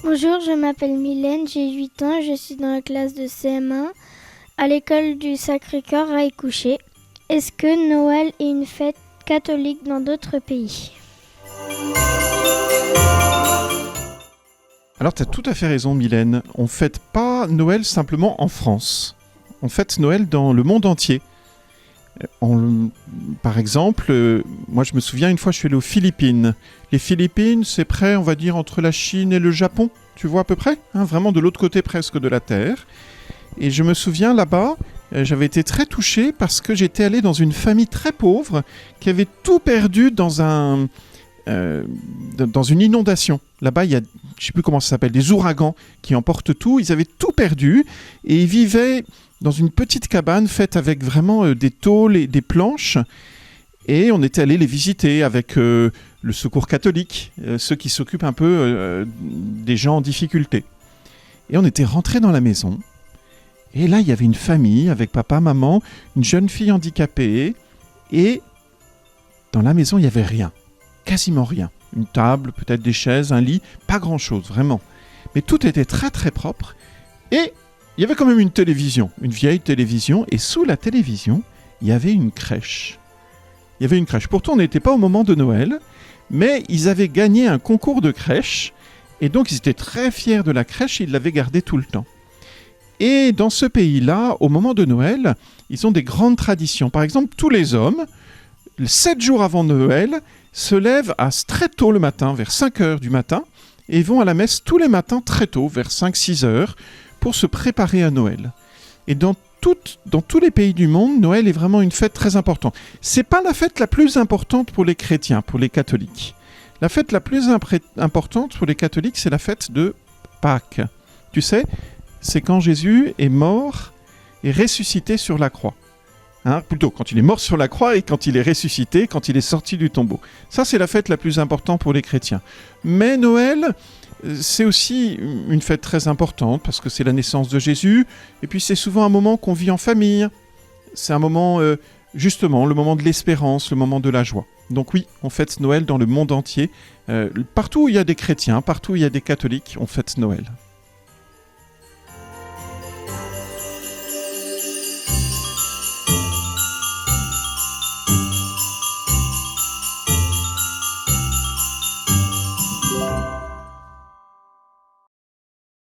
Bonjour, je m'appelle Mylène, j'ai 8 ans, je suis dans la classe de CM1 à l'école du Sacré-Cœur à Écouché. Est-ce que Noël est une fête catholique dans d'autres pays ? Alors tu as tout à fait raison Mylène, on ne fête pas Noël simplement en France, on fête Noël dans le monde entier. Par exemple, moi je me souviens une fois je suis allé aux Philippines. Les Philippines c'est près on va dire entre la Chine et le Japon, tu vois à peu près, vraiment de l'autre côté presque de la Terre. Et je me souviens là-bas, j'avais été très touché parce que j'étais allé dans une famille très pauvre qui avait tout perdu dans une inondation. Là-bas, il y a, je ne sais plus comment ça s'appelle, des ouragans qui emportent tout. Ils avaient tout perdu et ils vivaient dans une petite cabane faite avec vraiment des tôles et des planches. Et on était allé les visiter avec le Secours catholique, ceux qui s'occupent un peu des gens en difficulté. Et on était rentrés dans la maison. Et là, il y avait une famille avec papa, maman, une jeune fille handicapée. Et dans la maison, il n'y avait rien. Quasiment rien. Une table, peut-être des chaises, un lit, pas grand-chose, vraiment. Mais tout était très très propre. Et il y avait quand même une télévision, une vieille télévision. Et sous la télévision, il y avait une crèche. Il y avait une crèche. Pourtant, on n'était pas au moment de Noël, mais ils avaient gagné un concours de crèche. Et donc, ils étaient très fiers de la crèche et ils l'avaient gardée tout le temps. Et dans ce pays-là, au moment de Noël, ils ont des grandes traditions. Par exemple, tous les hommes, 7 jours avant Noël, se lèvent très tôt le matin, vers 5 heures du matin, et vont à la messe tous les matins très tôt, vers 5-6 heures, pour se préparer à Noël. Et dans tous les pays du monde, Noël est vraiment une fête très importante. C'est pas la fête la plus importante pour les chrétiens, pour les catholiques. La fête la plus importante pour les catholiques, c'est la fête de Pâques. Tu sais, c'est quand Jésus est mort et ressuscité sur la croix. Plutôt, quand il est mort sur la croix et quand il est ressuscité, quand il est sorti du tombeau. Ça, c'est la fête la plus importante pour les chrétiens. Mais Noël, c'est aussi une fête très importante parce que c'est la naissance de Jésus. Et puis, c'est souvent un moment qu'on vit en famille. C'est un moment, justement, le moment de l'espérance, le moment de la joie. Donc oui, on fête Noël dans le monde entier. Partout où il y a des chrétiens, partout où il y a des catholiques, on fête Noël.